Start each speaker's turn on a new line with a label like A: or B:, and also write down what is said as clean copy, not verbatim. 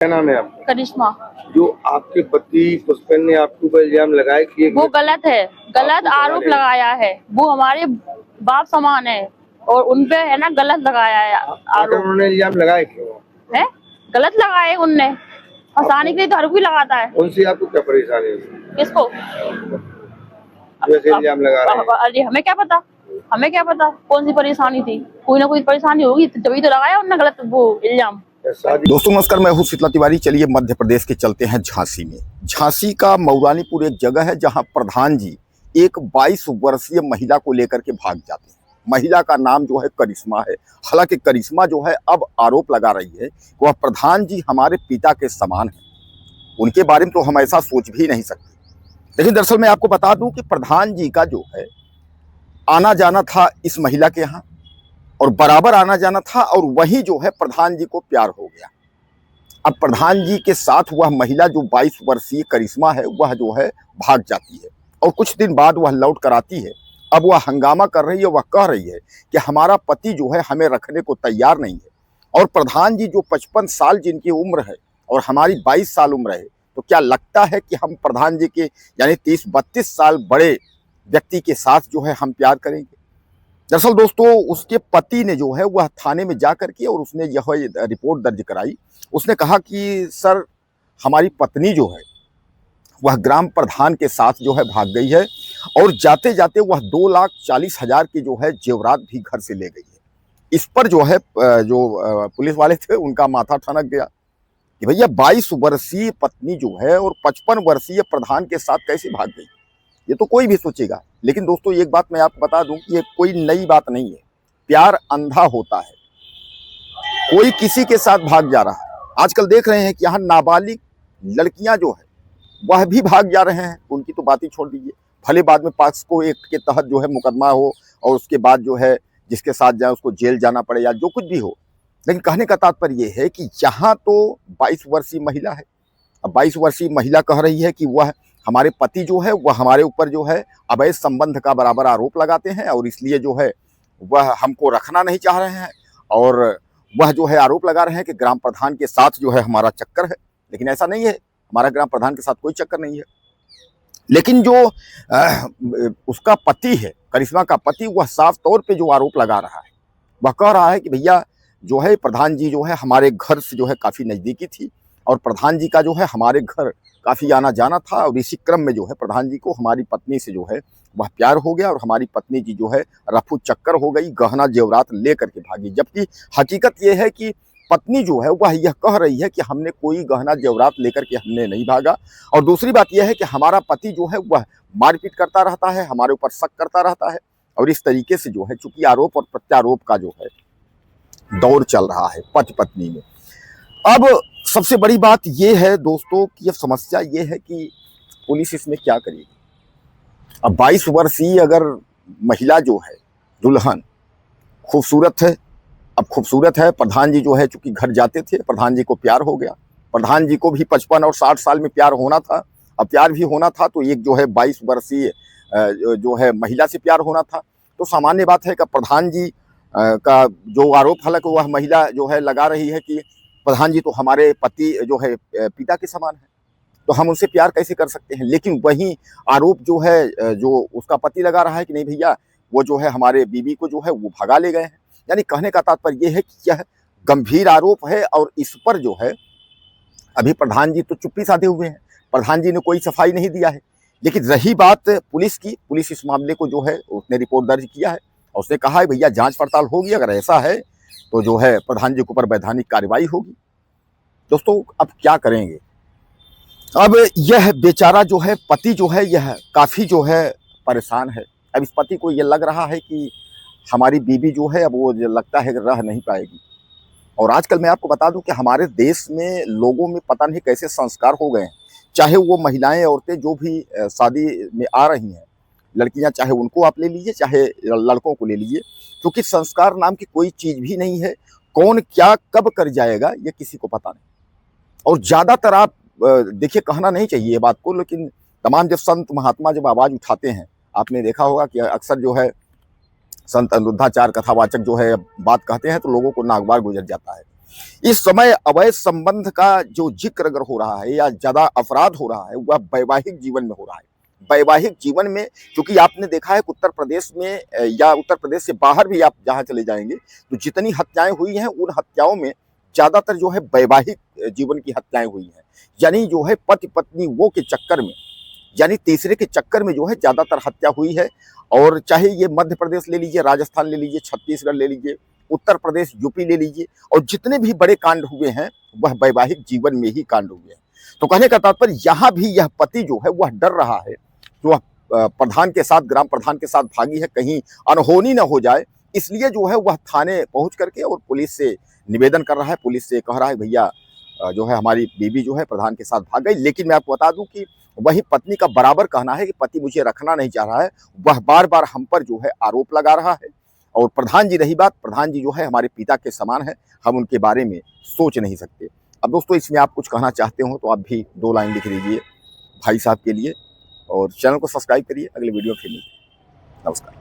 A: क्या नाम है आपका?
B: करिश्मा।
A: जो आपके पति पुष्पेंद्र ने आपके ऊपर इल्जाम लगाए कि
B: वो गलत है, गलत आरोप लगाया है। वो हमारे बाप समान है और उनपे है ना गलत लगाया है आरोप।
A: उन्होंने इल्जाम लगाए क्यों
B: है? गलत लगाए उनने, फंसाने के लिए तो हर कोई लगाता है।
A: उनसे आपको क्या परेशानी है?
B: किसको?
A: वैसे इल्जाम लगा रहे हैं।
B: अरे हमें क्या पता, हमें क्या पता कौन सी परेशानी थी। कोई ना कोई परेशानी होगी तभी तो लगाया उन्होंने गलत वो इल्जाम।
C: दोस्तों नमस्कार, मैं हूं शीतला तिवारी। चलिए मध्य प्रदेश के चलते हैं झांसी में। झांसी का मऊरानीपुर एक जगह है जहां प्रधान जी एक 22 वर्षीय महिला को लेकर के भाग जाते हैं। महिला का नाम जो है करिश्मा है। हालांकि करिश्मा जो है अब आरोप लगा रही है कि वह प्रधान जी हमारे पिता के समान है, उनके बारे में तो हम ऐसा सोच भी नहीं सकते। लेकिन दरअसल मैं आपको बता दूं कि प्रधान जी का जो है आना जाना था इस महिला के यहाँ, और बराबर आना जाना था, और वही जो है प्रधान जी को प्यार हो गया। अब प्रधान जी के साथ वह महिला जो 22 वर्षीय करिश्मा है वह जो है भाग जाती है, और कुछ दिन बाद वह लौट कर आती है। अब वह हंगामा कर रही है, वह कह रही है कि हमारा पति जो है हमें रखने को तैयार नहीं है, और प्रधान जी जो 55 साल जिनकी उम्र है और हमारी 22 साल उम्र है, तो क्या लगता है कि हम प्रधान जी के यानी 30-32 साल बड़े व्यक्ति के साथ जो है हम प्यार करेंगे? दरअसल दोस्तों उसके पति ने जो है वह थाने में जा करके और उसने यह रिपोर्ट दर्ज कराई। उसने कहा कि सर, हमारी पत्नी जो है वह ग्राम प्रधान के साथ जो है भाग गई है, और जाते जाते वह 2,40,000 की जो है जेवरात भी घर से ले गई है। इस पर जो है पुलिस वाले थे उनका माथा ठनक गया कि भैया 22 वर्षीय पत्नी जो है और 55 वर्षीय प्रधान के साथ कैसे भाग गई, ये तो कोई भी सोचेगा। लेकिन दोस्तों एक बात मैं आपको बता दूं कि ये कोई नई बात नहीं है। प्यार अंधा होता है, कोई किसी के साथ भाग जा रहा है। आजकल देख रहे हैं कि यहाँ नाबालिग लड़कियां जो है वह भी भाग जा रहे हैं। उनकी तो बात ही छोड़ दीजिए, भले बाद में पॉक्सो एक्ट के तहत जो है मुकदमा हो और उसके बाद जो है जिसके साथ जाए उसको जेल जाना पड़े या जो कुछ भी हो। लेकिन कहने का तात्पर्य यह है कि यहाँ तो 22 वर्षीय महिला है। अब 22 वर्षीय महिला कह रही है कि वह हमारे पति जो है वह हमारे ऊपर जो है अवैध संबंध का बराबर आरोप लगाते हैं, और इसलिए जो है वह हमको रखना नहीं चाह रहे हैं, और वह जो है आरोप लगा रहे हैं कि ग्राम प्रधान के साथ जो है हमारा चक्कर है। लेकिन ऐसा नहीं है, हमारा ग्राम प्रधान के साथ कोई चक्कर नहीं है। लेकिन जो उसका पति है, करिश्मा का पति, वह साफ तौर पे जो आरोप लगा रहा है, वह कह रहा है कि भैया जो है प्रधान जी जो है हमारे घर से जो है काफ़ी नज़दीकी थी, और प्रधान जी का जो है हमारे घर काफ़ी आना जाना था, और इसी क्रम में जो है प्रधान जी को हमारी पत्नी से जो है वह प्यार हो गया, और हमारी पत्नी जी जो है रफू चक्कर हो गई, गहना जेवरात ले करके भागी। जबकि हकीकत यह है कि पत्नी जो है वह यह कह रही है कि हमने कोई गहना जेवरात लेकर के हमने नहीं भागा। और दूसरी बात यह है कि हमारा पति जो है वह मारपीट करता रहता है, हमारे ऊपर शक करता रहता है, और इस तरीके से जो है चूंकि आरोप और प्रत्यारोप का जो है दौर चल रहा है पति पत्नी में। अब सबसे बड़ी बात यह है दोस्तों कि यह समस्या ये है कि पुलिस इसमें क्या करेगी। अब 22 वर्षीय अगर महिला जो है दुल्हन खूबसूरत है, अब खूबसूरत है, प्रधान जी जो है चूंकि घर जाते थे, प्रधान जी को प्यार हो गया। प्रधान जी को भी 55 और 60 साल में प्यार होना था। अब प्यार भी होना था तो एक जो है 22 वर्षीय जो है महिला से प्यार होना था। तो सामान्य बात है कि प्रधान जी का जो आरोप, हालांकि वह महिला जो है लगा रही है कि प्रधान जी तो हमारे पति जो है पिता के समान है, तो हम उनसे प्यार कैसे कर सकते हैं। लेकिन वही आरोप जो है जो उसका पति लगा रहा है कि नहीं भैया वो जो है हमारे बीवी को जो है वो भगा ले गए हैं। यानी कहने का तात्पर्य यह है कि यह गंभीर आरोप है, और इस पर जो है अभी प्रधान जी तो चुप्पी साधे हुए हैं, प्रधान जी ने कोई सफाई नहीं दिया है। लेकिन रही बात पुलिस की, पुलिस इस मामले को जो है उसने रिपोर्ट दर्ज किया है, और उसने कहा है भैया जांच पड़ताल होगी, अगर ऐसा है तो जो है प्रधान जी के ऊपर वैधानिक कार्रवाई होगी। दोस्तों अब क्या करेंगे। अब यह बेचारा जो है पति जो है यह काफ़ी जो है परेशान है। अब इस पति को यह लग रहा है कि हमारी बीवी जो है अब वो लगता है कि रह नहीं पाएगी। और आजकल मैं आपको बता दूं कि हमारे देश में लोगों में पता नहीं कैसे संस्कार हो गए हैं, चाहे वो महिलाएं औरतें जो भी शादी में आ रही हैं, लड़कियां, चाहे उनको आप ले लीजिए चाहे लड़कों को ले लीजिए, क्योंकि संस्कार नाम की कोई चीज़ भी नहीं है। कौन क्या कब कर जाएगा ये किसी को पता नहीं। और ज़्यादातर आप देखिए, कहना नहीं चाहिए ये बात को, लेकिन तमाम जब संत महात्मा जब आवाज़ उठाते हैं, आपने देखा होगा कि अक्सर जो है संत अनिरुद्धाचार्य कथावाचक जो है बात कहते हैं तो लोगों को नागवार गुजर जाता है। इस समय अवैध संबंध का जो जिक्र अगर हो रहा है या ज्यादा अपराध हो रहा है वह वैवाहिक जीवन में हो रहा है। वैवाहिक जीवन में, क्योंकि आपने देखा है कि उत्तर प्रदेश में या उत्तर प्रदेश से बाहर भी आप जहां चले जाएंगे तो जितनी हत्याएं हुई हैं उन हत्याओं में ज्यादातर जो है वैवाहिक जीवन की हत्याएं हुई हैं। यानी जो है पति पत्नी वो के चक्कर में, यानी तीसरे के चक्कर में जो है ज्यादातर हत्या हुई है। और चाहे ये मध्य प्रदेश ले लीजिए, राजस्थान ले लीजिए, छत्तीसगढ़ ले लीजिए, उत्तर प्रदेश, यूपी ले लीजिए, और जितने भी बड़े कांड हुए हैं वह वैवाहिक जीवन में ही कांड हुए हैं। तो कहने का तात्पर्य यहाँ भी यह पति जो है वह डर रहा है कि वह प्रधान के साथ, ग्राम प्रधान के साथ भागी है, कहीं अनहोनी न हो जाए, इसलिए जो है वह थाने पहुंच करके और पुलिस से निवेदन कर रहा है, पुलिस से कह रहा है भैया जो है हमारी बीवी जो है प्रधान के साथ भाग गई। लेकिन मैं आपको बता दूं कि वही पत्नी का बराबर कहना है कि पति मुझे रखना नहीं चाह रहा है, वह बार बार हम पर जो है आरोप लगा रहा है। और प्रधान जी, रही बात, प्रधान जी जो है हमारे पिता के समान है, हम उनके बारे में सोच नहीं सकते। अब दोस्तों इसमें आप कुछ कहना चाहते हो तो आप भी 2 लाइन लिख दीजिए भाई साहब के लिए, और चैनल को सब्सक्राइब करिए। अगले वीडियो फिर मिलते हैं। नमस्कार।